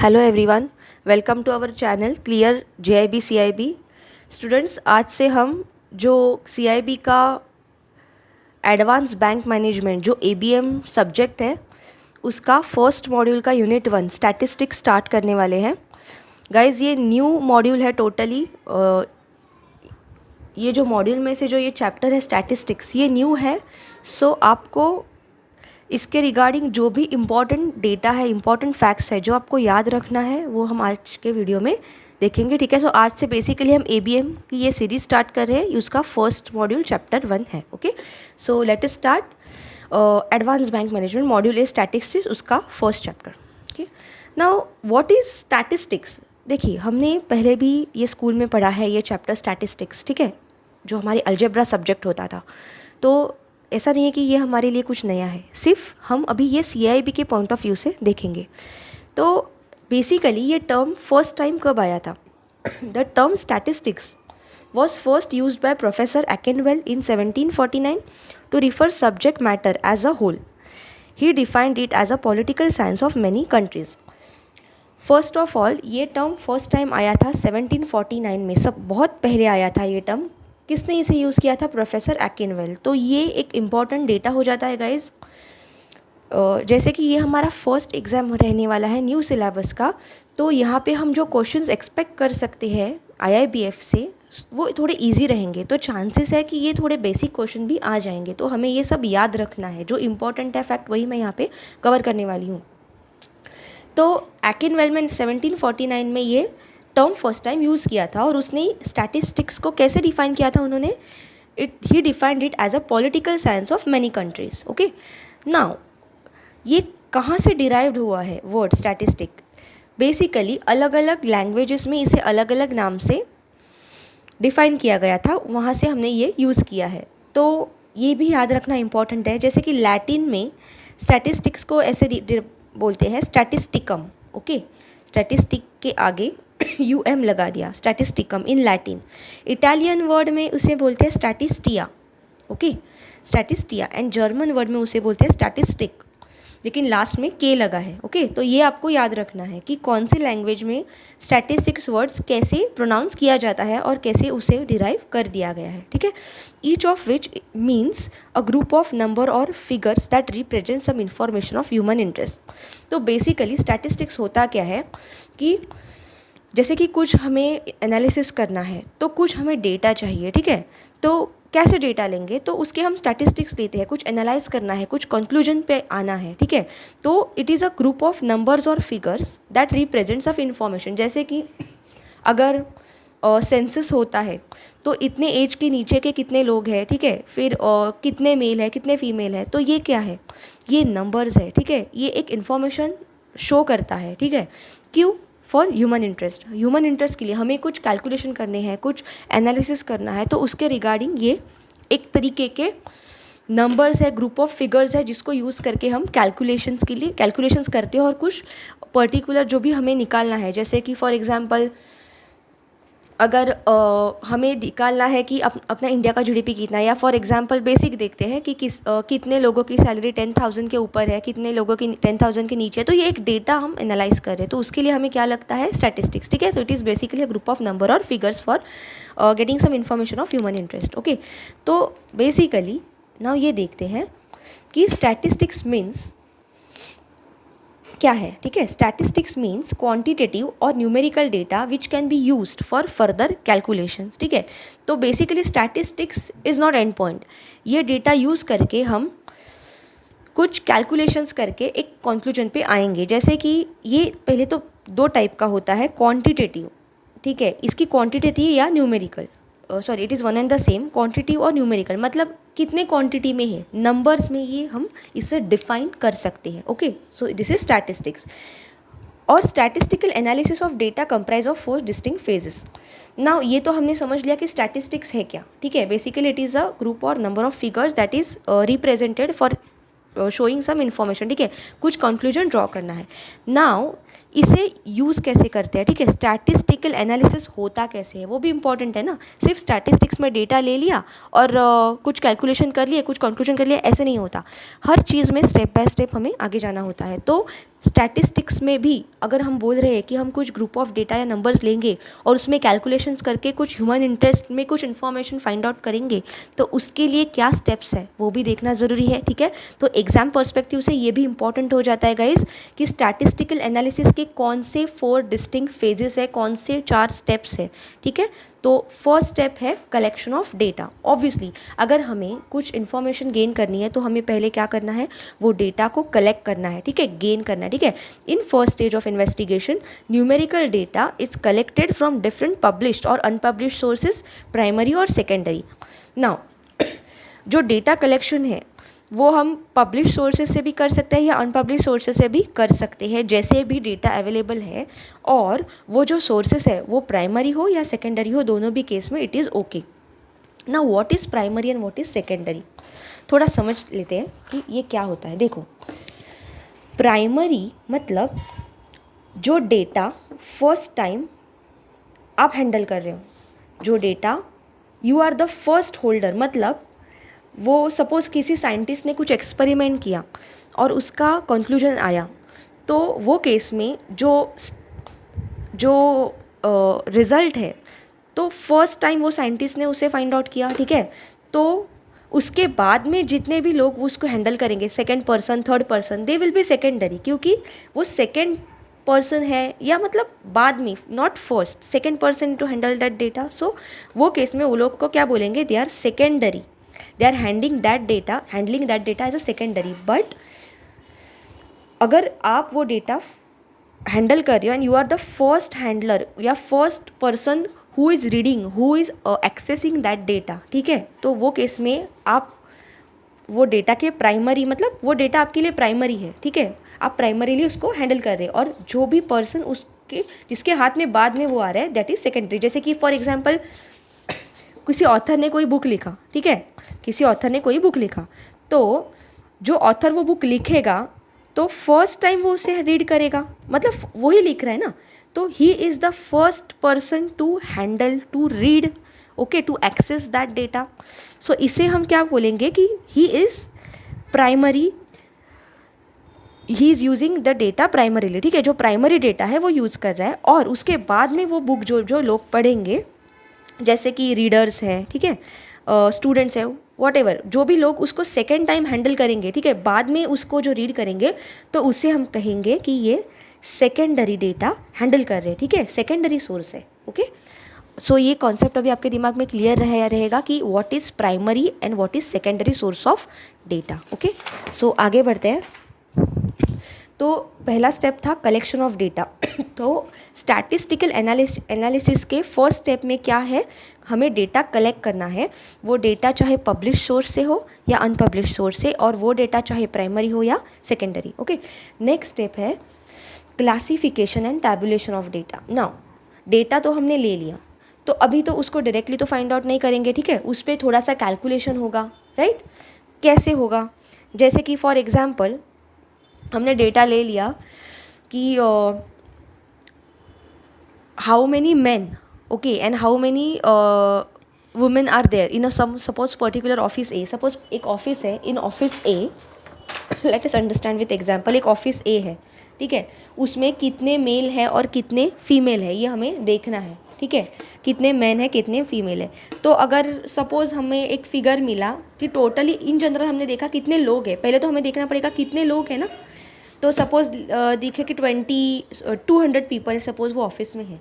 Hello everyone, welcome to our channel clear JAIIB CAIIB. Students, आज से हम जो सीआईबी का एडवांस बैंक मैनेजमेंट जो एबीएम सब्जेक्ट है उसका फर्स्ट मॉड्यूल का यूनिट 1 स्टैटिस्टिक्स स्टार्ट करने वाले हैं। गाइस, ये न्यू मॉड्यूल है टोटली। ये जो मॉड्यूल में से जो ये चैप्टर है स्टैटिस्टिक्स, ये न्यू है। सो आपको इसके रिगार्डिंग जो भी इम्पॉर्टेंट डेटा है, इम्पॉर्टेंट फैक्ट्स है जो आपको याद रखना है, वो हम आज के वीडियो में देखेंगे। ठीक है, सो आज से बेसिकली हम एबीएम की ये सीरीज स्टार्ट कर रहे हैं। उसका फर्स्ट मॉड्यूल चैप्टर 1 है। Okay, so let us start. Advance bank management module is statistics, उसका first chapter. Okay, now what is statistics? देखिए, हमने पहले भी ये स्कूल में पढ़ा है ये चैप्टर स्टैटिस्टिक्स। ठीक है, जो हमारी अलजेब्रा सब्जेक्ट होता था। तो ऐसा नहीं है कि ये हमारे लिए कुछ नया है, सिर्फ हम अभी ये सीआईबी के पॉइंट ऑफ व्यू से देखेंगे। तो बेसिकली ये टर्म फर्स्ट टाइम कब आया था? The term statistics was first used by Professor Ackenwell in 1749 to refer subject matter as a whole. He defined it as a political science of many countries. First of all ये term first time आया था 1749 में, सब बहुत पहले आया था ये टर्म। किसने इसे यूज़ किया था? प्रोफेसर एकिनवेल। तो ये एक इम्पॉर्टेंट डेटा हो जाता है गाइज। जैसे कि ये हमारा फर्स्ट एग्ज़ाम रहने वाला है न्यू सिलेबस का, तो यहाँ पे हम जो क्वेश्चंस एक्सपेक्ट कर सकते हैं आईआईबीएफ से वो थोड़े इजी रहेंगे। तो चांसेस है कि ये थोड़े बेसिक क्वेश्चन भी आ जाएंगे। तो हमें ये सब याद रखना है, जो इम्पॉर्टेंट है फैक्ट वही मैं यहाँ पे कवर करने वाली हूँ। तो एकिनवेल में 1749 में ये टर्म फर्स्ट टाइम यूज़ किया था, और उसने स्टैटिस्टिक्स को कैसे डिफाइन किया था उन्होंने? He defined it as a political science of many countries. Okay, now ये कहाँ से डिराइव्ड हुआ है वर्ड स्टैटिस्टिक? बेसिकली अलग अलग लैंग्वेजेस में इसे अलग अलग नाम से डिफाइन किया गया था, वहाँ से हमने ये यूज़ किया है। तो ये भी याद रखना इम्पॉर्टेंट है। जैसे कि लैटिन में स्टैटिस्टिक्स को ऐसे बोलते हैं स्टैटिस्टिकम। ओके, स्टैटिस्टिक के आगे यूएम लगा दिया, स्टैटिस्टिकम इन लैटिन। इटालियन वर्ड में उसे बोलते हैं स्टैटिस्टिया। ओके, स्टैटिस्टिया। एंड जर्मन वर्ड में उसे बोलते हैं स्टैटिस्टिक, लेकिन लास्ट में के लगा है। ओके, तो ये आपको याद रखना है कि कौन सी लैंग्वेज में स्टैटिस्टिक्स वर्ड्स कैसे प्रोनाउंस किया जाता है और कैसे उसे डिराइव कर दिया गया है। ठीक है, each of which means a group of number और figures that represent some information of human interest. तो बेसिकली स्टैटिस्टिक्स होता क्या है कि जैसे कि कुछ हमें एनालिसिस करना है, तो कुछ हमें डेटा चाहिए। ठीक है, तो कैसे डेटा लेंगे? तो उसके हम स्टैटिस्टिक्स लेते हैं। कुछ एनालाइज करना है, कुछ कंक्लूजन पे आना है। ठीक है, तो it is a group of numbers और figures that represents of information. जैसे कि अगर सेंसस होता है तो इतने एज के नीचे के कितने लोग हैं, ठीक है, फिर कितने मेल है कितने फीमेल है, तो ये क्या है? ये नंबर्स है। ठीक है, ये एक इन्फॉर्मेशन शो करता है। ठीक है, क्यों? For human interest. Human interest के लिए हमें कुछ कैलकुलेशन करने हैं, कुछ एनालिसिस करना है, तो उसके रिगार्डिंग ये एक तरीके के नंबर्स है, ग्रुप ऑफ फिगर्स है, जिसको यूज़ करके हम कैलकुलेशंस के लिए कैलकुलेशंस करते हैं और कुछ पर्टिकुलर जो भी हमें निकालना है। जैसे कि फॉर एग्जांपल अगर हमें निकालना है कि अपना इंडिया का जीडीपी कितना है, या फॉर एग्जांपल बेसिक देखते हैं कि कितने लोगों की सैलरी 10,000 के ऊपर है, कितने लोगों की 10,000 के नीचे है, तो ये एक डेटा हम एनालाइज कर रहे हैं। तो उसके लिए हमें क्या लगता है? स्टैटिस्टिक्स। ठीक है, तो it is basically a group of number और figures for getting some information of human interest. Okay, तो बेसिकली नाउ ये देखते हैं कि स्टैटिस्टिक्स मीन्स क्या है। ठीक है, स्टैटिस्टिक्स मीन्स क्वांटिटेटिव और numerical data which can be used for further calculations. ठीक है, तो basically statistics is not and point. ये डेटा यूज़ करके हम कुछ कैलकुलेशंस करके एक कंक्लूजन पे आएंगे। जैसे कि ये पहले तो दो टाइप का होता है, क्वांटिटेटिव। ठीक है, इसकी क्वांटिटेटिव या numerical, sorry, it is one and the same. Quantity और न्यूमेरिकल मतलब कितने क्वांटिटी में है, नंबर्स में ये हम इसे डिफाइन कर सकते हैं। Okay, so this is statistics. और statistical analysis of data comprise of 4 distinct phases. Now ये तो हमने समझ लिया कि स्टैटिस्टिक्स है क्या। ठीक है, basically it is a group और number of figures that is represented for showing some information. ठीक है, कुछ कंक्लूजन ड्रॉ करना है। नाउ इसे यूज़ कैसे करते हैं? ठीक है, स्टैटिस्टिकल एनालिसिस होता कैसे है वो भी इंपॉर्टेंट है ना। सिर्फ स्टैटिस्टिक्स में डेटा ले लिया और कुछ कैलकुलेशन कर लिए, कुछ कंक्लूजन कर लिया, ऐसे नहीं होता। हर चीज़ में स्टेप बाय स्टेप हमें आगे जाना होता है। तो स्टैटिस्टिक्स में भी अगर हम बोल रहे हैं कि हम कुछ ग्रुप ऑफ डेटा या नंबर्स लेंगे और उसमें कैलकुलेशंस करके कुछ ह्यूमन इंटरेस्ट में कुछ इन्फॉर्मेशन फाइंड आउट करेंगे, तो उसके लिए क्या स्टेप्स है वो भी देखना ज़रूरी है, ठीक है। तो एग्जाम पर्सपेक्टिव से ये भी इंपॉर्टेंट हो जाता है गाइज कि स्टैटिस्टिकल एनालिसिस के कौन से 4 डिस्टिंक्ट फेजेस है, कौन से 4 स्टेप्स है, ठीक है। तो फर्स्ट स्टेप है कलेक्शन ऑफ डेटा। ऑब्वियसली अगर हमें कुछ इन्फॉर्मेशन गेन करनी है तो हमें पहले क्या करना है, वो डेटा को कलेक्ट करना है, ठीक है, गेन करना है, ठीक है। In first stage of investigation numerical data is collected from different published और अनपब्लिश्ड सोर्सेज, प्राइमरी और सेकेंडरी। नाउ जो डेटा कलेक्शन है वो हम पब्लिश सोर्सेज से भी कर सकते हैं या अनपब्लिश सोर्सेज से भी कर सकते हैं, जैसे भी डेटा अवेलेबल है, और वो जो सोर्सेज है वो प्राइमरी हो या सेकेंडरी हो, दोनों भी केस में इट इज़ ओके। ना what is primary and what is secondary, थोड़ा समझ लेते हैं कि ये क्या होता है। देखो, प्राइमरी मतलब जो डेटा फर्स्ट टाइम आप हैंडल कर रहे हो, जो data you are the first holder, मतलब वो सपोज़ किसी साइंटिस्ट ने कुछ एक्सपेरिमेंट किया और उसका कंक्लूजन आया, तो वो केस में जो रिज़ल्ट है तो फर्स्ट टाइम वो साइंटिस्ट ने उसे फाइंड आउट किया, ठीक है। तो उसके बाद में जितने भी लोग उसको हैंडल करेंगे, second person, third person, they will be secondary, क्योंकि वो सेकंड पर्सन है, या मतलब बाद में, not first, second person to handle that data. So वो केस में वो लोग को क्या बोलेंगे, they are secondary, they are handling that data as a secondary. But अगर आप वो डेटा हैंडल कर रहे हो and you are the first handler या first person who is reading, who is accessing that data, ठीक है, तो वो केस में आप वो डेटा के प्राइमरी, मतलब वो डेटा आपके लिए प्राइमरी है, ठीक है, आप प्राइमरीली उसको हैंडल कर रहे हैं, और जो भी पर्सन उसके जिसके हाथ में बाद में वो आ रहा है दैट इज़ सेकेंडरी। जैसे कि फॉर एग्जांपल किसी ऑथर ने कोई बुक लिखा, ठीक है, किसी ऑथर ने कोई बुक लिखा, तो जो ऑथर वो बुक लिखेगा तो फर्स्ट टाइम वो उसे रीड करेगा, मतलब वही लिख रहा है ना, तो he is the first person to handle, to read, okay, to access that data. So इसे हम क्या बोलेंगे कि he is primary, he is using the data primarily, ठीक है, जो प्राइमरी डेटा है वो यूज़ कर रहा है, और उसके बाद में वो बुक जो लोग पढ़ेंगे, जैसे कि रीडर्स हैं, ठीक है, स्टूडेंट्स हैं, वॉटेवर, जो भी लोग उसको सेकेंड टाइम हैंडल करेंगे, ठीक है, बाद में उसको जो रीड करेंगे, तो उसे हम कहेंगे कि ये सेकेंडरी डेटा हैंडल कर रहे हैं, ठीक है, सेकेंडरी सोर्स है, ओके। सो ये कॉन्सेप्ट अभी आपके दिमाग में क्लियर रहेगा कि what is primary and what is secondary source of data, okay. So आगे बढ़ते हैं। तो पहला स्टेप था कलेक्शन ऑफ डेटा। तो स्टैटिस्टिकल एनालिसिस के फर्स्ट स्टेप में क्या है, हमें डेटा कलेक्ट करना है, वो डेटा चाहे पब्लिश सोर्स से हो या अनपब्लिश सोर्स से, और वो डेटा चाहे प्राइमरी हो या सेकेंडरी, ओके। नेक्स्ट स्टेप है classification and tabulation of data. Now data तो हमने ले लिया, तो अभी तो उसको डायरेक्टली तो फाइंड आउट नहीं करेंगे, ठीक है, उस पर थोड़ा सा कैलकुलेशन होगा, राइट। कैसे होगा, जैसे कि फॉर एग्जांपल हमने डेटा ले लिया कि how many man, okay, and how many women are there in a suppose particular office A. Suppose एक ऑफिस है, in office A, let us understand with example, एक ऑफिस ए है, ठीक है, उसमें कितने मेल है और कितने फीमेल है ये हमें देखना है, ठीक है, कितने मैन है कितने फीमेल है। तो अगर सपोज़ हमें एक फिगर मिला कि टोटली इन जनरल हमने देखा कितने लोग हैं, पहले तो हमें देखना पड़ेगा कितने लोग हैं ना, तो सपोज़ दिखे कि 200 पीपल सपोज़ वो ऑफिस में है,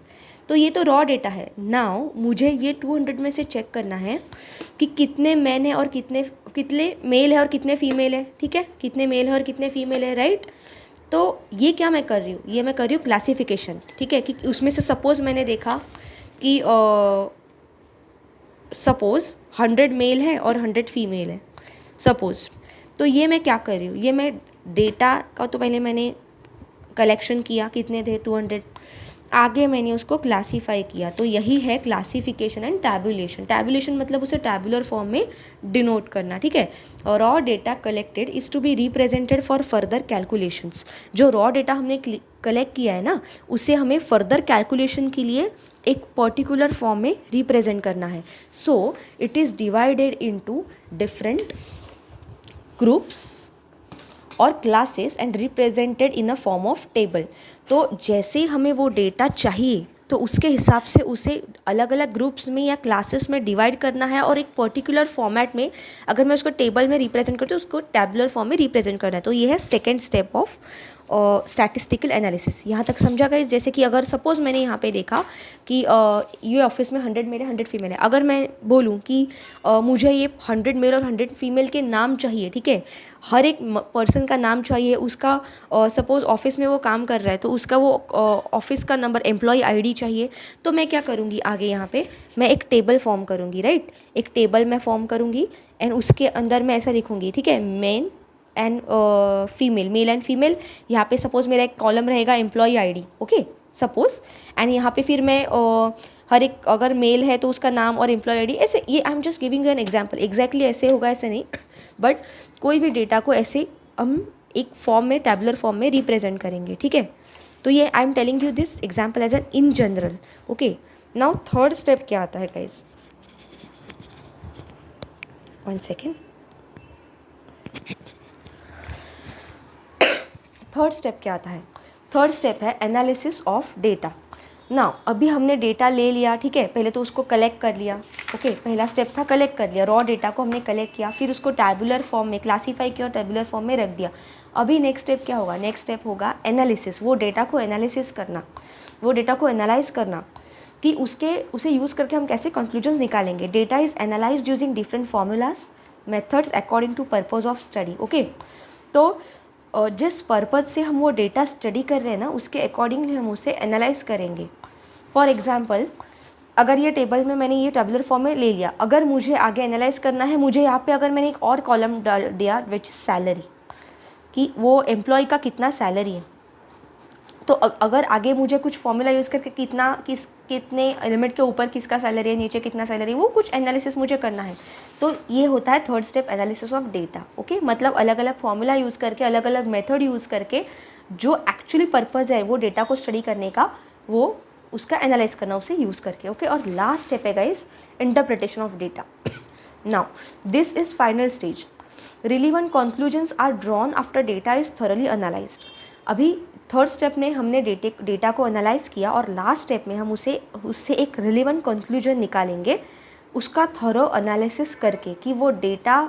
तो ये तो रॉ डेटा है। नाउ मुझे ये 200 में से चेक करना है कि कितने मैन है और कितने मेल है और कितने फीमेल है, ठीक है, कितने मेल है और कितने फीमेल है, राइट। तो ये क्या मैं कर रही हूँ, ये मैं कर रही हूँ क्लासिफिकेशन, ठीक है, कि उसमें से सपोज़ मैंने देखा कि सपोज़ 100 मेल है और 100 फीमेल है सपोज़, तो ये मैं क्या कर रही हूँ, ये मैं डेटा का तो पहले मैंने कलेक्शन किया, कितने थे 200, आगे मैंने उसको क्लासीफाई किया, तो यही है क्लासिफिकेशन एंड टैबुलेशन। टैबुलेशन मतलब उसे टैबुलर फॉर्म में डिनोट करना, ठीक है। और raw data collected is to be represented for further calculations. जो रॉ डेटा हमने कलेक्ट किया है ना, उसे हमें फर्दर कैलकुलेशन के लिए एक पर्टिकुलर फॉर्म में रिप्रेजेंट करना है। So it is divided into different groups और classes and represented in a form of table. तो जैसे ही हमें वो डेटा चाहिए तो उसके हिसाब से उसे अलग अलग ग्रुप्स में या क्लासेस में डिवाइड करना है और एक पर्टिकुलर फॉर्मेट में, अगर मैं उसको टेबल में रिप्रेजेंट करती हूँ उसको टैबुलर फॉर्म में रिप्रेजेंट करना है। तो ये है second step of statistical analysis. यहाँ तक समझा गाइस? जैसे कि अगर सपोज मैंने यहाँ पे देखा कि ये ऑफिस में 100 मेल है 100 फीमेल है, अगर मैं बोलूँ कि मुझे ये 100 मेल और 100 फीमेल के नाम चाहिए, ठीक है, हर एक पर्सन का नाम चाहिए, उसका सपोज ऑफिस में वो काम कर रहा है तो उसका वो ऑफिस का नंबर, एम्प्लॉय आईडी चाहिए, तो मैं क्या करूँगी आगे यहाँ पे मैं एक टेबल फॉर्म करूँगी, राइट। एक टेबल मैं फॉर्म करूँगी एंड उसके अंदर मैं ऐसा लिखूँगी, ठीक है, men and female, male and female. यहाँ पे सपोज मेरा एक कॉलम रहेगा employee ID, okay suppose, and यहाँ पे फिर मैं हर एक, अगर मेल है तो उसका नाम और एम्प्लॉय आईडी, ऐसे। ये I am just giving you an example, exactly ऐसे होगा ऐसे नहीं, बट कोई भी डेटा को ऐसे हम एक फॉर्म में, टैबुलर फॉर्म में रिप्रेजेंट करेंगे, ठीक है। तो ये I am telling you this example as an in general, okay. Now third step क्या आता है गाइज? 1 सेकेंड। थर्ड स्टेप क्या आता है? थर्ड स्टेप है एनालिसिस ऑफ डेटा। नाउ अभी हमने डेटा ले लिया, ठीक है, पहले तो उसको कलेक्ट कर लिया, ओके, पहला स्टेप था कलेक्ट कर लिया, रॉ डेटा को हमने कलेक्ट किया, फिर उसको टैबुलर फॉर्म में क्लासीफाई किया और टैबुलर फॉर्म में रख दिया। अभी नेक्स्ट स्टेप क्या होगा? नेक्स्ट स्टेप होगा एनालिसिस, वो डेटा को एनालिसिस करना, वो डेटा को एनालाइज करना कि उसे यूज़ करके हम कैसे कंक्लूजन्स निकालेंगे। Data is analysed using different formulas methods according to purpose of study, okay. तो जिस पर्पज़ से हम वो डेटा स्टडी कर रहे हैं ना, उसके अकॉर्डिंगली हम उसे एनालाइज करेंगे। फॉर एग्जांपल, अगर ये टेबल में मैंने ये टैबुलर फॉर्म में ले लिया, अगर मुझे आगे एनालाइज करना है, मुझे यहाँ पे अगर मैंने एक और कॉलम डाल दिया विच सैलरी, कि वो एम्प्लॉय का कितना सैलरी है, तो अगर आगे मुझे कुछ फॉर्मूला यूज़ करके कितने लिमिट के ऊपर किसका सैलरी है, नीचे कितना सैलरी, वो कुछ एनालिसिस मुझे करना है। तो ये होता है third step, analysis of data, okay. मतलब अलग अलग फॉर्मूला यूज़ करके, अलग अलग मेथड यूज़ करके जो एक्चुअली पर्पज़ है वो डेटा को स्टडी करने का, वो उसका एनालाइज करना उसे यूज़ करके, ओके। और लास्ट स्टेप है guys interpretation of data. Now this is final stage. Relevant conclusions are drawn after data is thoroughly analysed. अभी थर्ड स्टेप में हमने डेटा को एनालाइज किया और लास्ट स्टेप में हम उससे एक रिलेवेंट कंक्लूजन निकालेंगे, उसका थॉरो एनालिसिस करके कि वो डेटा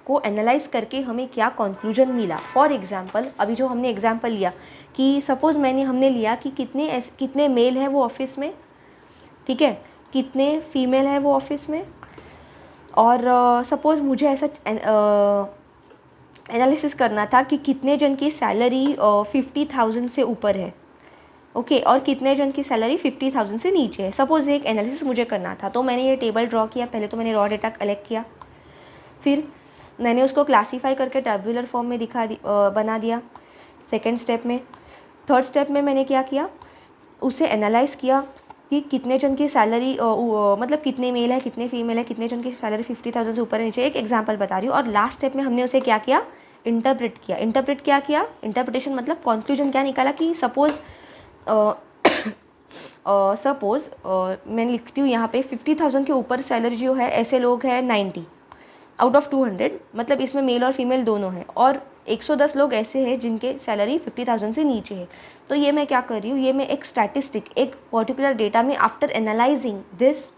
को एनालाइज करके हमें क्या कंक्लूजन मिला। फॉर एग्जांपल, अभी जो हमने एग्जांपल लिया कि सपोज़ हमने लिया कि कितने मेल हैं वो ऑफिस में, ठीक है, कितने फीमेल हैं वो ऑफिस में, और सपोज़ मुझे ऐसा एनालिसिस करना था कि कितने जन की सैलरी 50,000 से ऊपर है, ओके, और कितने जन की सैलरी 50,000 से नीचे है। सपोज़ एक एनालिसिस मुझे करना था, तो मैंने ये टेबल ड्रॉ किया। पहले तो मैंने रॉ डेटा कलेक्ट किया, फिर मैंने उसको क्लासीफाई करके टैबुलर फॉर्म में बना दिया सेकेंड स्टेप में। थर्ड स्टेप में मैंने क्या किया, उसे एनालाइज़ किया कि कितने जन की सैलरी, मतलब कितने मेल है कितने फीमेल है, कितने जन की सैलरी 50,000 से ऊपर है नीचे, एक एग्जांपल बता रही हूँ। और लास्ट स्टेप में हमने उसे क्या किया, इंटरप्रेट किया। इंटरप्रिटेशन मतलब कंक्लूजन क्या निकाला कि सपोज़ मैं लिखती हूँ यहाँ पे 50,000 के ऊपर सैलरी जो है, ऐसे लोग हैं 90 आउट ऑफ 200, मतलब इसमें मेल और फीमेल दोनों हैं, और 110 लोग ऐसे हैं जिनके सैलरी 50,000 से नीचे है। तो ये मैं क्या कर रही हूँ, ये मैं एक स्टैटिस्टिक, एक पर्टिकुलर डेटा में after analysing this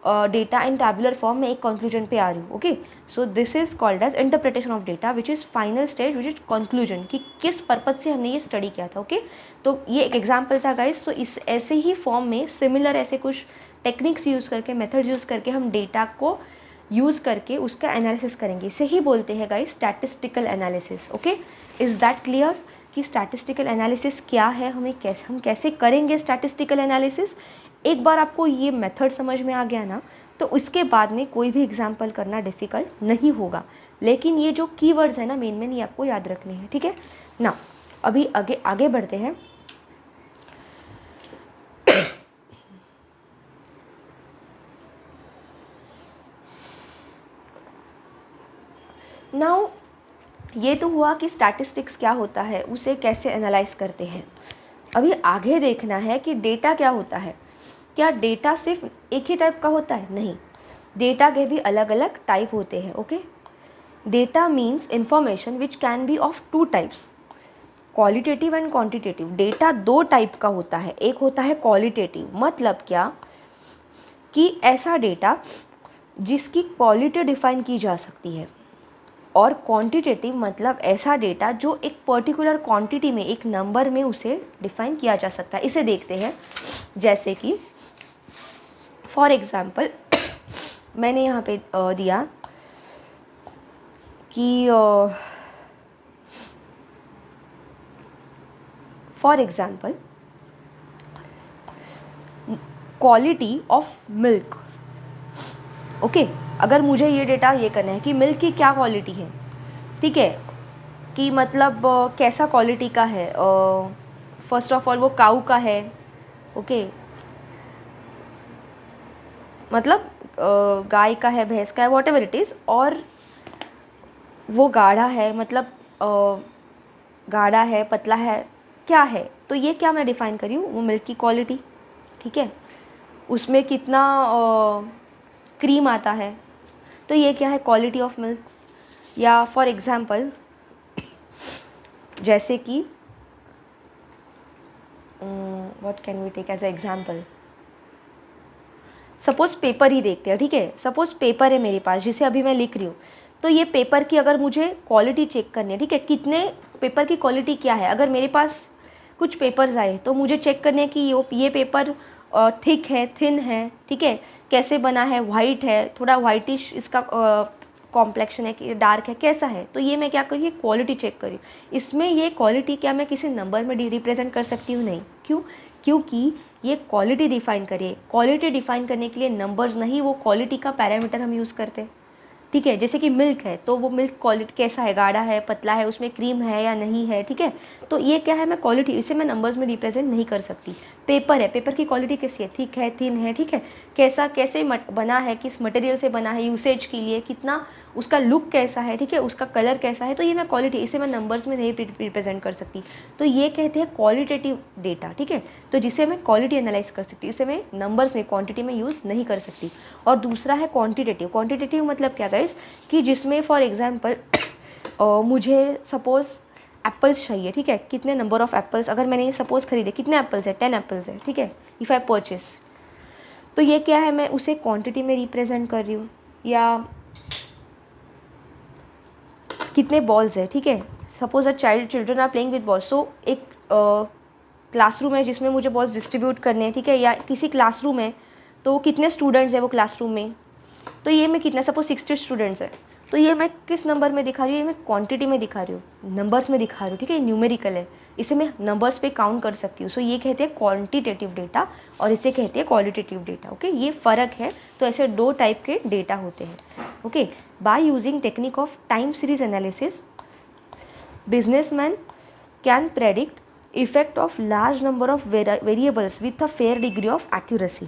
data in tabular form में एक कंक्लूजन पे आ रही हूँ, okay. So this is called as interpretation of data which is final stage which is conclusion, कि किस पर्पज से हमने ये स्टडी किया था, ओके। तो ये एक एग्जाम्पल था गाइस। तो इस ऐसे ही फॉर्म में सिमिलर ऐसे कुछ टेक्निक्स यूज़ करके, मेथड्स यूज़ करके हम डेटा को यूज़ करके उसका एनालिसिस करेंगे। इसे ही बोलते हैं guys statistical analysis, okay. Is that clear कि स्टैटिस्टिकल एनालिसिस क्या है, हम कैसे करेंगे स्टैटिस्टिकल एनालिसिस। एक बार आपको ये मेथड समझ में आ गया ना, तो उसके बाद में कोई भी एग्जाम्पल करना डिफ़िकल्ट नहीं होगा। लेकिन ये जो कीवर्ड्स है ना, मेन ये आपको याद रखने हैं, ठीक है ना। अभी आगे बढ़ते हैं। नाउ ये तो हुआ कि स्टैटिस्टिक्स क्या होता है, उसे कैसे एनालाइज करते हैं। अभी आगे देखना है कि डेटा क्या होता है। क्या डेटा सिर्फ एक ही टाइप का होता है? नहीं, डेटा के भी अलग अलग टाइप होते हैं, okay. Data means information which can be of two types, qualitative and quantitative. Data दो टाइप का होता है, एक होता है क्वालिटेटिव, मतलब क्या कि ऐसा डेटा जिसकी क्वालिटी डिफाइन की जा सकती है, और क्वांटिटेटिव मतलब ऐसा डेटा जो एक पर्टिकुलर क्वांटिटी में, एक नंबर में उसे डिफाइन किया जा सकता है। इसे देखते हैं, जैसे कि फॉर एग्जांपल मैंने यहाँ पे दिया कि for example quality of milk. Okay, अगर मुझे ये डेटा ये करना है कि मिल्क की क्या क्वालिटी है, ठीक है, कि मतलब कैसा क्वालिटी का है, फर्स्ट ऑफ ऑल वो काऊ का है, ओके, मतलब गाय का है, भैंस का है, वॉट एवर इट इज़, और वो गाढ़ा है, मतलब गाढ़ा है, पतला है, क्या है, तो ये क्या मैं डिफ़ाइन करी हूँ, वो मिल्क की क्वालिटी, ठीक है, उसमें कितना क्रीम आता है, तो ये क्या है, क्वालिटी ऑफ मिल्क। या फॉर एग्जांपल जैसे कि what can we take as a example, suppose paper ही देखते हैं, ठीक है, सपोज़ पेपर है मेरे पास जिसे अभी मैं लिख रही हूँ, तो ये पेपर की अगर मुझे क्वालिटी चेक करनी है, ठीक है, कितने पेपर की क्वालिटी क्या है, अगर मेरे पास कुछ पेपर्स आए तो मुझे चेक करने कि ये पेपर थिक है, थिन है, ठीक है, कैसे बना है, वाइट है, थोड़ा वाइटिश इसका कॉम्प्लेक्शन है कि डार्क है, कैसा है, तो ये मैं क्या करी, क्वालिटी चेक करी। इसमें ये क्वालिटी क्या मैं किसी नंबर में रिप्रेजेंट कर सकती हूँ? नहीं। क्यों? क्योंकि ये क्वालिटी डिफाइन करिए, क्वालिटी डिफाइन करने के लिए नंबर्स नहीं, वो क्वालिटी का पैरामीटर हम यूज़ करते हैं, ठीक है। जैसे कि मिल्क है तो वो मिल्क क्वालिटी कैसा है, गाढ़ा है, पतला है, उसमें क्रीम है या नहीं है, ठीक है, तो ये क्या है, मैं क्वालिटी, इसे मैं नंबर्स में रिप्रेजेंट नहीं कर सकती। पेपर है, पेपर की क्वालिटी कैसी है, थिक है, थिन है, ठीक है, कैसा, कैसे बना है, किस मटेरियल से बना है, यूसेज के लिए कितना, उसका लुक कैसा है, ठीक है, उसका कलर कैसा है, तो ये मैं क्वालिटी, इसे मैं नंबर्स में नहीं रिप्रेजेंट कर सकती, तो ये कहते हैं क्वालिटेटिव डेटा, ठीक है, तो जिसे मैं क्वालिटी एनालाइज कर सकती हूँ, इसे मैं नंबर्स में, क्वांटिटी में यूज़ नहीं कर सकती। और दूसरा है क्वांटिटेटिव। क्वांटिटेटिव मतलब क्या गाइस, कि जिसमें फॉर एग्जांपल मुझे सपोज़ एप्पल्स चाहिए, ठीक है, कितने नंबर ऑफ एप्पल्स, अगर मैंने ये सपोज़ खरीदे, कितने एप्पल्स है, 10 एप्पल्स है, ठीक है, इफ़ आई परचेस, तो ये क्या है, मैं उसे क्वांटिटी में रिप्रेजेंट कर रही हूँ। या कितने बॉल्स है, ठीक है, suppose children are playing with balls, so एक क्लासरूम है जिसमें मुझे बॉल्स डिस्ट्रीब्यूट करने हैं, ठीक है, या किसी क्लासरूम है तो कितने स्टूडेंट्स हैं वो क्लासरूम में, तो ये मैं कितना, सपोज 60 स्टूडेंट्स है, तो ये मैं किस नंबर में दिखा रही हूँ, ये मैं क्वांटिटी में दिखा रही हूँ, नंबर्स में दिखा रही हूँ, ठीक है, न्यूमेरिकल है, इसे मैं नंबर्स पे काउंट कर सकती हूँ। सो ये कहते हैं क्वांटिटेटिव डेटा और इसे कहते हैं क्वालिटेटिव डेटा। ओके, ये फ़र्क है। तो ऐसे दो टाइप के डेटा होते हैं। Okay, by using technique of time series analysis businessman can predict effect of large number of variables with a fair degree of accuracy.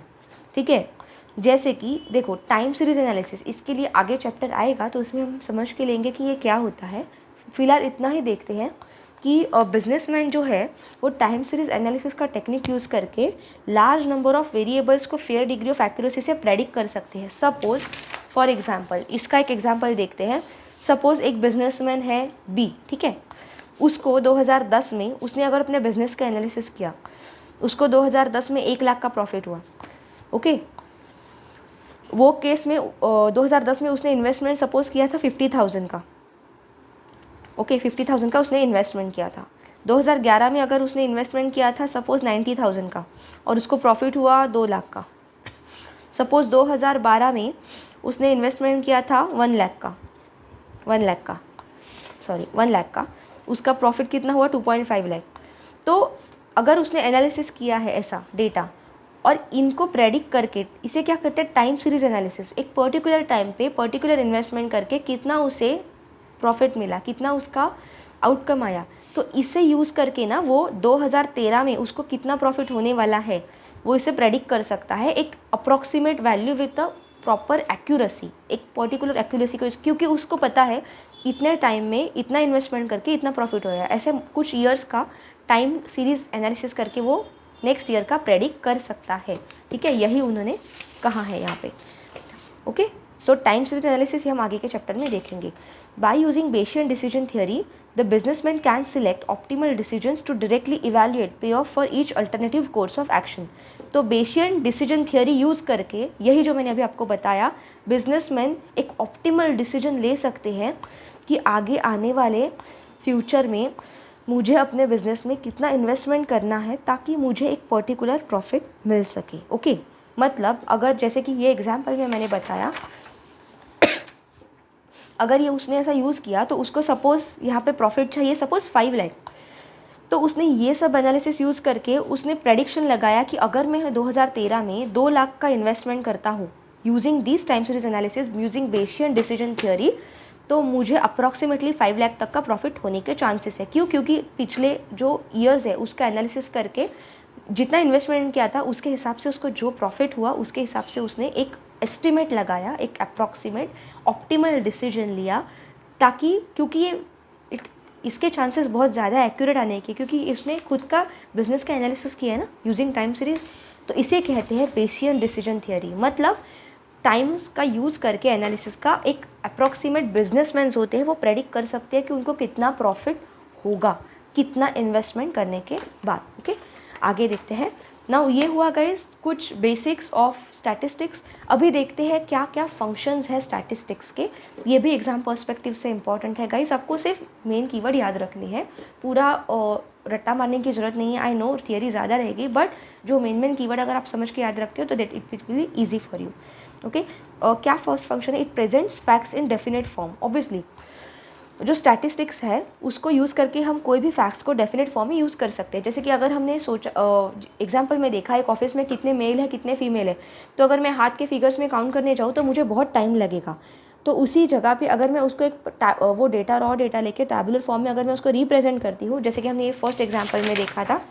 ठीक है, जैसे कि देखो टाइम सीरीज एनालिसिस, इसके लिए आगे चैप्टर आएगा तो उसमें हम समझ के लेंगे कि ये क्या होता है। फिलहाल इतना ही देखते हैं कि बिजनेसमैन जो है वो टाइम सीरीज एनालिसिस का टेक्निक यूज़ करके लार्ज नंबर ऑफ वेरिएबल्स को फेयर डिग्री ऑफ एक्यूरेसी से प्रेडिक्ट कर सकते हैं। सपोज फॉर एग्जांपल, इसका एक एग्जांपल देखते हैं। सपोज एक बिजनेसमैन है बी, ठीक है, उसको 2010 में उसने अगर अपने बिजनेस का एनालिसिस किया, उसको 2010 में 1 लाख का प्रॉफिट हुआ। ओके, वो केस में 2010 में उसने इन्वेस्टमेंट सपोज किया था 50,000 का। ओके, 50,000 का उसने इन्वेस्टमेंट किया था। 2011 में अगर उसने इन्वेस्टमेंट किया था सपोज 90,000 का और उसको प्रॉफिट हुआ 2 लाख का। सपोज 2012 में उसने इन्वेस्टमेंट किया था 1 लाख का, उसका प्रॉफिट कितना हुआ 2.5 लाख। तो अगर उसने एनालिसिस किया है ऐसा डेटा और इनको प्रेडिक्ट करके, इसे क्या करते हैं टाइम सीरीज एनालिसिस, एक पर्टिकुलर टाइम पे पर्टिकुलर इन्वेस्टमेंट करके कितना उसे प्रॉफिट मिला, कितना उसका आउटकम आया, तो इसे यूज़ करके ना वो 2013 में उसको कितना प्रॉफिट होने वाला है वो इसे प्रेडिक्ट कर सकता है, एक approximate value with a proper accuracy, एक पर्टिकुलर एक्यूरेसी को, क्योंकि उसको पता है इतने टाइम में इतना इन्वेस्टमेंट करके इतना प्रॉफिट होया। ऐसे कुछ ईयर्स का टाइम सीरीज एनालिसिस करके वो नेक्स्ट ईयर का प्रेडिक्ट कर सकता है। ठीक है, यही उन्होंने कहा है यहाँ पे। ओके, सो टाइम सीरीज एनालिसिस हम आगे के चैप्टर में देखेंगे। By using Bayesian decision theory, the businessman can select optimal decisions to directly evaluate payoff for each alternative course of action. तो Bayesian decision theory यूज़ करके, यही जो मैंने अभी आपको बताया, बिजनेसमैन एक ऑप्टिमल डिसीजन ले सकते हैं कि आगे आने वाले फ्यूचर में मुझे अपने बिजनेस में कितना इन्वेस्टमेंट करना है ताकि मुझे एक पर्टिकुलर प्रॉफिट मिल सके. ओके, मतलब अगर जैसे कि ये एग्जाम्पल में मैंने बताया, अगर ये उसने ऐसा यूज़ किया तो उसको सपोज़ यहाँ पे प्रॉफिट चाहिए सपोज़ 5 लाख, तो उसने ये सब एनालिसिस यूज़ करके उसने प्रेडिक्शन लगाया कि अगर मैं 2013 में 2 लाख का इन्वेस्टमेंट करता हूँ using this time series analysis using Bayesian decision theory, तो मुझे अप्रॉक्सीमेटली 5 लाख तक का प्रॉफिट होने के चांसेस है. क्यों? क्योंकि पिछले जो ईयर्स है उसका एनालिसिस करके जितना इन्वेस्टमेंट किया था उसके हिसाब से उसको जो प्रॉफिट हुआ उसके हिसाब से उसने एक एस्टिमेट लगाया, एक अप्रॉक्सीमेट ऑप्टिमल डिसीजन लिया, ताकि क्योंकि ये इसके चांसेस बहुत ज़्यादा एक्यूरेट आने के, क्योंकि इसने खुद का बिजनेस का एनालिसिस किया है ना यूजिंग टाइम सीरीज. तो इसे कहते हैं बेशियन डिसीजन थियोरी. मतलब टाइम्स का यूज़ करके एनालिसिस का एक अप्रॉक्सीमेट बिजनेसमैन होते हैं वो प्रेडिक्ट कर सकते हैं कि उनको कितना प्रॉफिट होगा कितना इन्वेस्टमेंट करने के बाद. ओके, आगे देखते हैं. नाउ ये हुआ गाइस कुछ बेसिक्स ऑफ स्टैटिस्टिक्स. अभी देखते हैं क्या क्या फंक्शंस है स्टैटिस्टिक्स के. ये भी एग्जाम पर्सपेक्टिव से इंपॉर्टेंट है गाइस. आपको सिर्फ मेन कीवर्ड याद रखनी है, पूरा रट्टा मारने की ज़रूरत नहीं है. आई नो थियरी ज़्यादा रहेगी, बट जो मेन कीवर्ड अगर आप समझ के याद रखते हो तो that it will be easy for you. Okay, क्या फर्स्ट फंक्शन है? It presents facts in definite form. Obviously जो स्टैटिस्टिक्स है उसको यूज़ करके हम कोई भी फैक्ट्स को डेफिनेट फॉर्म में यूज़ कर सकते हैं. जैसे कि अगर हमने सोचा एग्जांपल में देखा एक ऑफिस में कितने मेल है कितने फीमेल है, तो अगर मैं हाथ के फिगर्स में काउंट करने जाऊँ तो मुझे बहुत टाइम लगेगा. तो उसी जगह पे अगर मैं उसको एक वो डेटा रॉ डेटा लेके टैबुलर फॉर्म में अगर मैं उसको रिप्रेजेंट करती हूँ, जैसे कि हमने ये फर्स्ट एग्जाम्पल में देखा था,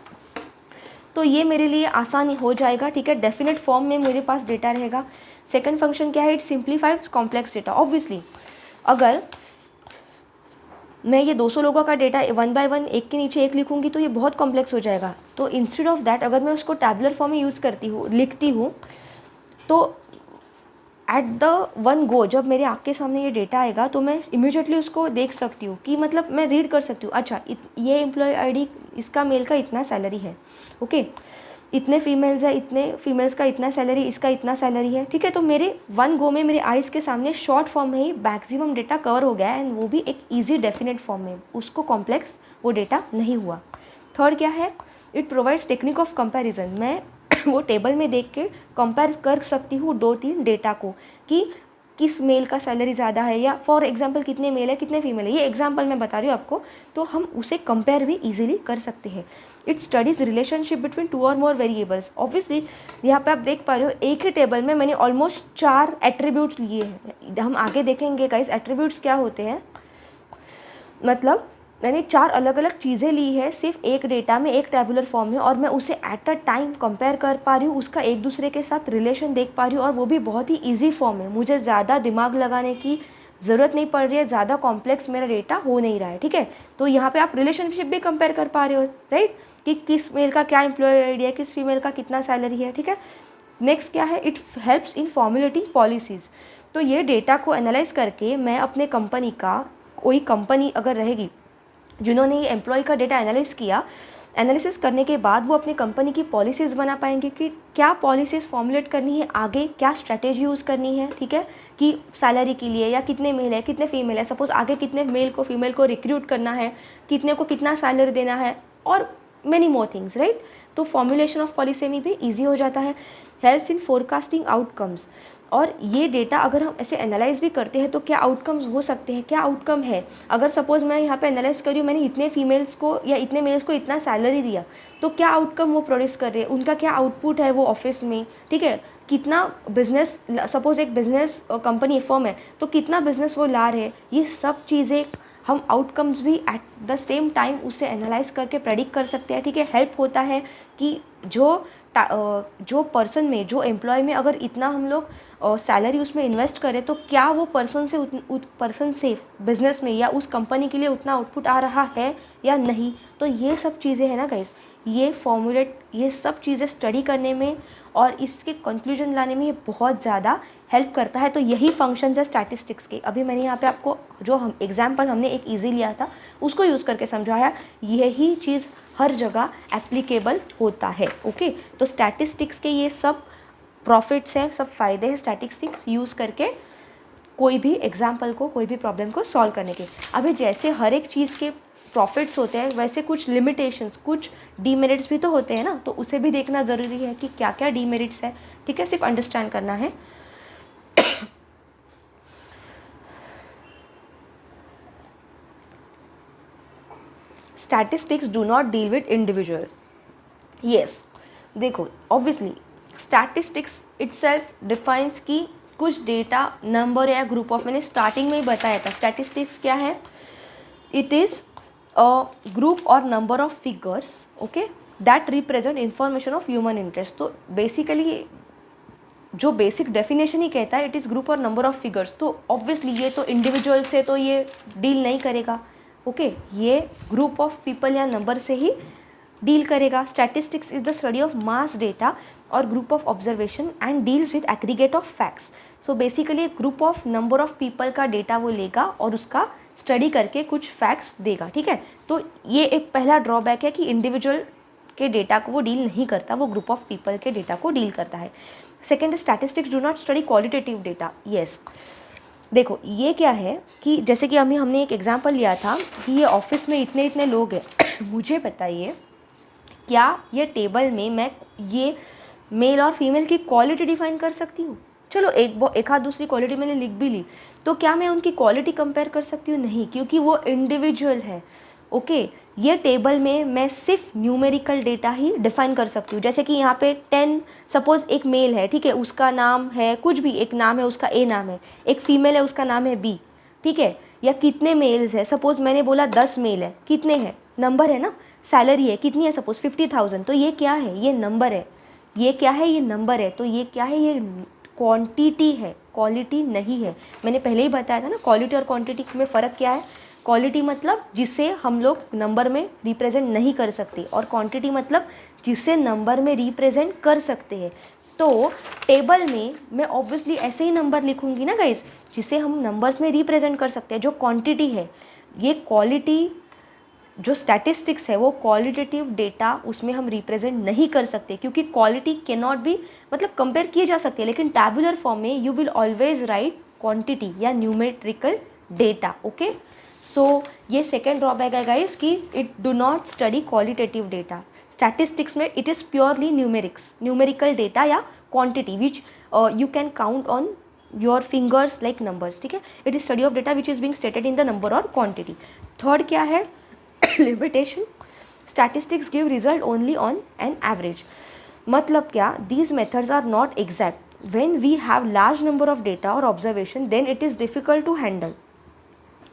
तो ये मेरे लिए आसान हो जाएगा. ठीक है, डेफिनेट फॉर्म में मेरे पास डेटा रहेगा. सेकंड फंक्शन क्या है? It simplifies complex data. Obviously अगर मैं ये 200 लोगों का डेटा 1 बाय 1 एक के नीचे एक लिखूंगी तो ये बहुत कॉम्प्लेक्स हो जाएगा. तो इंस्टेड ऑफ दैट अगर मैं उसको टैबुलर फॉर्म में यूज़ करती हूँ, लिखती हूँ, तो एट द वन गो जब मेरे आँख के सामने ये डेटा आएगा तो मैं इमीडिएटली उसको देख सकती हूँ कि मतलब मैं रीड कर सकती हूँ. अच्छा, ये एम्प्लॉय आईडी इसका मेल का इतना सैलरी है. ओके, इतने फीमेल्स है, इतने फीमेल्स का इतना सैलरी, इसका इतना सैलरी है. ठीक है, तो मेरे वन गो में मेरे आइज़ के सामने शॉर्ट फॉर्म में ही मैक्सिमम डेटा कवर हो गया है, एंड वो भी एक ईजी डेफिनेट फॉर्म में. उसको कॉम्प्लेक्स वो डेटा नहीं हुआ. थर्ड क्या है? It provides technique of comparison. मैं वो टेबल में देख के कंपेयर कर सकती हूँ 2-3 डेटा को कि किस मेल का सैलरी ज़्यादा है, या फॉर एग्जांपल कितने मेल है कितने फीमेल है. ये एग्जांपल मैं बता रही हूँ आपको, तो हम उसे कंपेयर भी इजीली कर सकते हैं. इट स्टडीज़ रिलेशनशिप बिटवीन 2 और मोर वेरिएबल्स. ऑब्वियसली यहाँ पे आप देख पा रहे हो एक ही टेबल में मैंने ऑलमोस्ट 4 एट्रीब्यूट्स लिए हैं. हम आगे देखेंगे गाइस एट्रीब्यूट्स क्या होते हैं. मतलब मैंने 4 अलग अलग चीज़ें ली है सिर्फ एक डेटा में, एक टैबुलर फॉर्म में, और मैं उसे एट अ टाइम कंपेयर कर पा रही हूँ, उसका एक दूसरे के साथ रिलेशन देख पा रही हूँ, और वो भी बहुत ही इजी फॉर्म में. मुझे ज़्यादा दिमाग लगाने की ज़रूरत नहीं पड़ रही है, ज़्यादा कॉम्प्लेक्स मेरा डेटा हो नहीं रहा है. ठीक है, तो यहाँ पे आप रिलेशनशिप भी कंपेयर कर पा रहे हो, राइट, कि किस मेल का क्या एम्प्लॉय आईडी है, किस फीमेल का कितना सैलरी है. ठीक है, नेक्स्ट क्या है? It helps in formulating policies. तो ये डेटा को एनालाइज करके मैं अपने कंपनी का, कोई कंपनी अगर रहेगी जिन्होंने ये एम्प्लॉय का डेटा एनालिस किया, एनालिसिस करने के बाद वो अपनी कंपनी की पॉलिसीज़ बना पाएंगे कि क्या पॉलिसीज़ फॉर्मुलेट करनी है, आगे क्या स्ट्रैटेजी यूज़ करनी है. ठीक है, कि सैलरी के लिए, या कितने मेल है कितने फीमेल है, सपोज़ आगे कितने मेल को फीमेल को रिक्रूट करना है, कितने को कितना सैलरी देना है, और मेनी मोर थिंग्स, राइट. तो फॉर्मुलेशन ऑफ पॉलिसी में भी ईजी हो जाता है. Helps in forecasting outcomes. और ये डेटा अगर हम ऐसे एनालाइज भी करते हैं तो क्या आउटकम्स हो सकते हैं, क्या आउटकम है. अगर सपोज़ मैं यहाँ पे एनालाइज कर रही हूँ, मैंने इतने फीमेल्स को या इतने मेल्स को इतना सैलरी दिया, तो क्या आउटकम वो प्रोड्यूस कर रहे हैं, उनका क्या आउटपुट है वो ऑफिस में. ठीक है, कितना बिजनेस, सपोज़ एक बिजनेस कंपनी फर्म है तो कितना बिजनेस वो ला रहे हैं. ये सब चीज़ें हम आउटकम्स भी एट द सेम टाइम उससे एनालाइज करके प्रेडिक्ट कर सकते हैं. ठीक है, हेल्प होता है कि जो पर्सन में, जो एम्प्लॉय में अगर इतना हम लोग सैलरी उसमें इन्वेस्ट करें तो क्या वो पर्सन से बिजनेस में या उस कंपनी के लिए उतना आउटपुट आ रहा है या नहीं. तो ये सब चीज़ें हैं ना गाइस, ये फॉर्मूलेट, ये सब चीज़ें स्टडी करने में और इसके कंक्लूजन लाने में ये बहुत ज़्यादा हेल्प करता है। तो यही फंक्शंस है स्टैटिस्टिक्स के। अभी मैंने यहाँ पे आपको जो हम एग्जाम्पल हमने एक ईजी लिया था उसको यूज़ करके समझाया, यही चीज़ हर जगह एप्लीकेबल होता है। ओके, तो स्टैटिस्टिक्स के ये सब प्रॉफिट्स हैं, सब फ़ायदे हैं स्टैटिस्टिक्स यूज़ करके कोई भी एग्जाम्पल को, कोई भी प्रॉब्लम को सॉल्व करने के। अभी जैसे हर एक चीज़ के प्रॉफिट्स होते हैं वैसे कुछ लिमिटेशंस, कुछ डीमेरिट्स भी तो होते हैं ना, तो उसे भी देखना ज़रूरी है कि क्या क्या डीमेरिट्स है। ठीक है, सिर्फ अंडरस्टैंड करना है। Statistics do not deal with individuals. Yes, देखो ऑब्वियसली स्टैटिस्टिक्स इटसेल्फ डिफाइंस की कुछ डेटा, नंबर या ग्रुप ऑफ, मैंने स्टार्टिंग में ही बताया था स्टैटिस्टिक्स क्या है। इट इज़ अ ग्रुप और number of figures, okay, that represent information of human interest. तो बेसिकली जो बेसिक डेफिनेशन ही कहता है इट इज़ ग्रुप और नंबर ऑफ फिगर्स। तो ऑब्वियसली ये तो इंडिविजुअल से तो ये डील नहीं करेगा। ओके, ये ग्रुप ऑफ पीपल या नंबर से ही डील करेगा। Statistics is the study of mass data और group of observation and deals with aggregate of facts. So basically एक group of number of people का डेटा वो लेगा और उसका स्टडी करके कुछ फैक्ट्स देगा। ठीक है, तो ये एक पहला ड्रॉबैक है कि इंडिविजुअल के डेटा को वो डील नहीं करता, वो ग्रुप ऑफ पीपल के डेटा को डील करता है। Second, statistics do not study qualitative data. Yes, देखो ये क्या है कि जैसे कि हमने एक एग्जांपल लिया था कि ये ऑफिस में इतने इतने लोग हैं मुझे बताइए क्या ये टेबल में मैं ये मेल और फीमेल की क्वालिटी डिफाइन कर सकती हूँ? चलो एक आध दूसरी क्वालिटी मैंने लिख भी ली, तो क्या मैं उनकी क्वालिटी कंपेयर कर सकती हूँ? नहीं, क्योंकि वो इंडिविजुअल है। ओके, ये टेबल में मैं सिर्फ न्यूमेरिकल डेटा ही डिफाइन कर सकती हूँ। जैसे कि यहाँ पे 10 सपोज एक मेल है, ठीक है, उसका नाम है कुछ भी, एक नाम है उसका ए नाम है, एक फीमेल है उसका नाम है बी, ठीक है, या कितने मेल्स है, सपोज मैंने बोला 10 मेल है, कितने हैं, नंबर है ना, सैलरी है कितनी है, सपोज 50,000, तो ये क्या है, ये नंबर है, ये क्या है, ये नंबर है, तो ये क्या है, ये क्वांटिटी है, क्वालिटी नहीं है। मैंने पहले ही बताया था ना क्वालिटी और क्वांटिटी में फ़र्क क्या है। क्वालिटी मतलब जिसे हम लोग नंबर में रिप्रेजेंट नहीं कर सकते और क्वांटिटी मतलब जिसे नंबर में रिप्रेजेंट कर सकते हैं। तो टेबल में मैं ऑब्वियसली ऐसे ही नंबर लिखूंगी ना गाइस जिसे हम नंबर्स में रिप्रेजेंट कर सकते हैं। जो क्वांटिटी है, ये क्वालिटी, जो स्टैटिस्टिक्स है वो क्वालिटेटिव डेटा उसमें हम रिप्रेजेंट नहीं कर सकते, क्योंकि क्वालिटी कैन नॉट बी मतलब कंपेयर किए जा सकते हैं, लेकिन टैबुलर फॉर्म में you will always write quantity या न्यूमेरिकल डेटा। ओके, सो ये सेकेंड ड्रॉबैक है गाइस कि it do not study qualitative data. Statistics में it is purely numerical data या quantity which you can count on your fingers like numbers. ठीक है, it is study of data which is being stated in the number और quantity. Third क्या है, limitation, statistics give result only on an average. मतलब क्या, these methods are not exact. when we have large number of data or observation, then it is difficult to handle.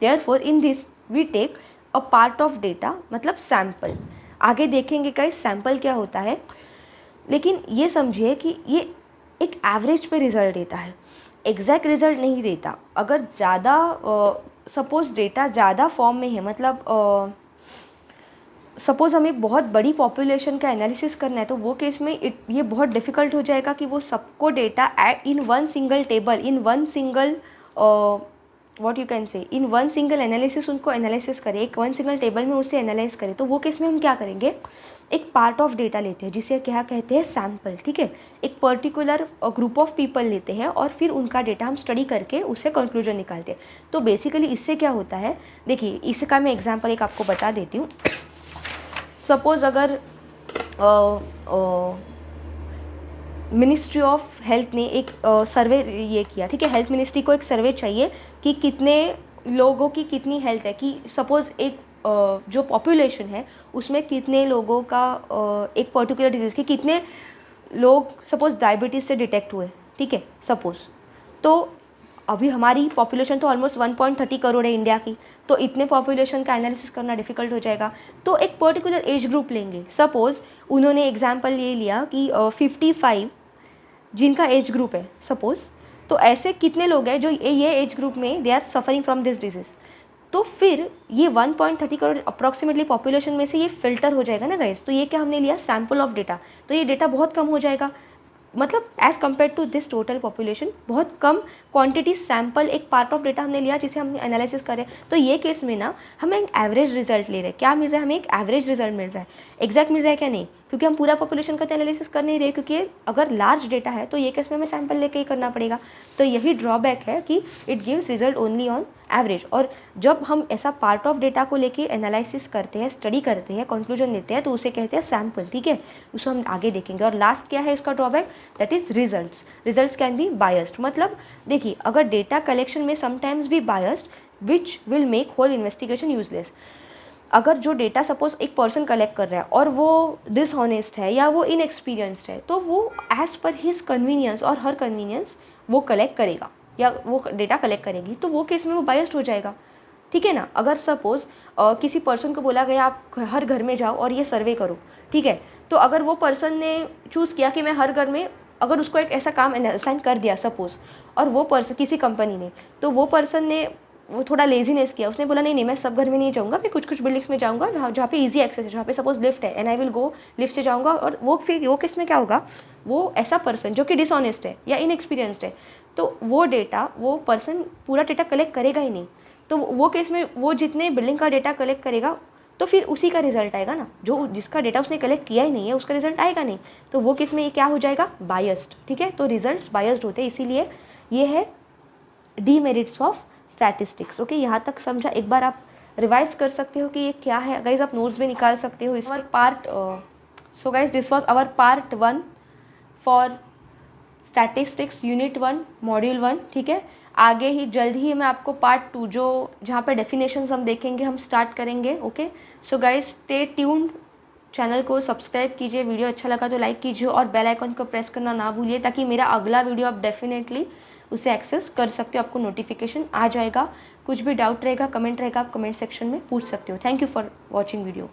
Therefore in this we take a part of data, मतलब sample। आगे देखेंगे guys sample क्या होता है, लेकिन ये समझिए कि ये एक एवरेज पे रिजल्ट देता है, एग्जैक्ट रिजल्ट नहीं देता। अगर ज़्यादा सपोज डेटा ज़्यादा फॉर्म में है, मतलब सपोज़ हमें बहुत बड़ी पॉपुलेशन का एनालिसिस करना है, तो वो केस में ये बहुत डिफ़िकल्ट हो जाएगा कि वो सबको data in one single table, in one single what you can say, in one single analysis उनको एनालिसिस करें, एक वन सिंगल टेबल में उसे एनालाइज करें। तो वो केस में हम क्या करेंगे, एक पार्ट ऑफ डेटा लेते हैं जिसे क्या कहते हैं, सैम्पल। ठीक है, एक पर्टिकुलर ग्रुप ऑफ पीपल लेते हैं और फिर उनका डेटा हम स्टडी करके उससे कंक्लूजन निकालते हैं। तो बेसिकली इससे क्या होता है, देखिए इसका मैं एग्जाम्पल एक आपको बता देती हूँ। सपोज़ अगर मिनिस्ट्री ऑफ हेल्थ ने एक सर्वे ये किया, ठीक है, हेल्थ मिनिस्ट्री को एक सर्वे चाहिए कि कितने लोगों की कितनी हेल्थ है, कि सपोज़ एक जो पॉपुलेशन है उसमें कितने लोगों का एक पर्टिकुलर डिजीज़ के कितने लोग सपोज़ डायबिटीज़ से डिटेक्ट हुए, ठीक है सपोज़। तो अभी हमारी पॉपुलेशन तो ऑलमोस्ट 1.30 करोड़ है इंडिया की, तो इतने पॉपुलेशन का एनालिसिस करना डिफ़िकल्ट हो जाएगा। तो एक पर्टिकुलर एज ग्रुप लेंगे, सपोज़ उन्होंने एग्जांपल ये लिया कि 55 जिनका एज ग्रुप है सपोज़, तो ऐसे कितने लोग हैं जो ये एज ग्रुप में they are suffering from this disease. तो फिर ये 1.30 करोड़ अप्रॉक्सीमेटली पॉपुलेशन में से ये फ़िल्टर हो जाएगा ना गाइस। तो ये क्या हमने लिया, सैम्पल ऑफ डेटा, तो ये डेटा बहुत कम हो जाएगा, मतलब as compare to this total population बहुत कम क्वांटिटी सैम्पल, एक पार्ट ऑफ डेटा हमने लिया जिसे हमने एनालिसिस करें। तो ये केस में ना हमें एक एवरेज रिजल्ट ले रहे हैं। क्या मिल रहा है, हमें एक एवरेज रिजल्ट मिल रहा है। एग्जैक्ट मिल रहा है क्या, नहीं, क्योंकि हम पूरा पॉपुलेशन का तो एनालिसिस कर नहीं रहे, क्योंकि अगर लार्ज डेटा है तो ये केस में हमें सैम्पल लेके ही करना पड़ेगा। तो यही ड्रॉबैक है कि it gives result only on average. और जब हम ऐसा पार्ट ऑफ डेटा को लेके एनालिसिस करते हैं, स्टडी करते हैं, कंक्लूजन लेते हैं, तो उसे कहते हैं सैम्पल, ठीक है, उसको हम आगे देखेंगे। और लास्ट क्या है इसका drawback, that is results. Results can be biased, मतलब देखिए अगर डेटा कलेक्शन में समटाइम्स भी biased which will make whole investigation useless. अगर जो डेटा सपोज एक पर्सन कलेक्ट कर रहा है और वो डिसऑनेस्ट है या वो इनएक्सपीरियंस्ड है, तो वो एज़ पर हिज कन्वीनियंस और हर कन्वीनियंस वो कलेक्ट करेगा या वो डेटा कलेक्ट करेगी, तो वो केस में वो बायस्ड हो जाएगा, ठीक है ना। अगर सपोज़ किसी पर्सन को बोला गया आप हर घर में जाओ और ये सर्वे करो, ठीक है, तो अगर वो पर्सन ने चूज़ किया कि मैं हर घर में, अगर उसको एक ऐसा काम असाइन कर दिया सपोज़, और वो पर्सन किसी कंपनी ने, तो वो पर्सन ने वो थोड़ा लेजीनेस किया, उसने बोला नहीं मैं सब घर में नहीं जाऊँगा, मैं कुछ बिल्डिंग्स में जाऊँगा जहाँ पे इजी एक्सेस है, जहाँ पे सपोज लिफ्ट है, and I will go lift से जाऊँगा। और वो फिर वो किस में क्या होगा, वो ऐसा पर्सन जो कि डिसऑनेस्ट है या इनएक्सपीरियंस्ड है, तो वो डेटा वो पर्सन पूरा डेटा कलेक्ट करेगा ही नहीं। तो वो केस में वो जितने बिल्डिंग का डेटा कलेक्ट करेगा तो फिर उसी का रिजल्ट आएगा ना, जो जिसका डेटा उसने कलेक्ट किया ही नहीं है उसका रिजल्ट आएगा नहीं। तो वो केस में ये क्या हो जाएगा, बायस्ड, ठीक है। तो रिजल्ट्स बायस्ड होते हैं, इसीलिए ये है डीमेरिट्स ऑफ स्टैटिस्टिक्स। ओके, यहाँ तक समझा। एक बार आप रिवाइज कर सकते हो कि ये क्या है, गाइज आप नोट्स भी निकाल सकते हो। इस part so guys this was our part 1 for statistics unit 1 module 1, ठीक है। आगे ही जल्द ही मैं आपको पार्ट 2 जो जहाँ पे डेफिनेशंस हम देखेंगे हम स्टार्ट करेंगे। Okay, so guys stay tuned, channel को सब्सक्राइब कीजिए, वीडियो अच्छा लगा तो लाइक कीजिए और बेल आइकन को प्रेस करना ना भूलिए, ताकि मेरा अगला वीडियो आप डेफिनेटली उसे एक्सेस कर सकते हो, आपको नोटिफिकेशन आ जाएगा। कुछ भी डाउट रहेगा, कमेंट रहेगा, आप कमेंट सेक्शन में पूछ सकते हो। Thank you for watching video.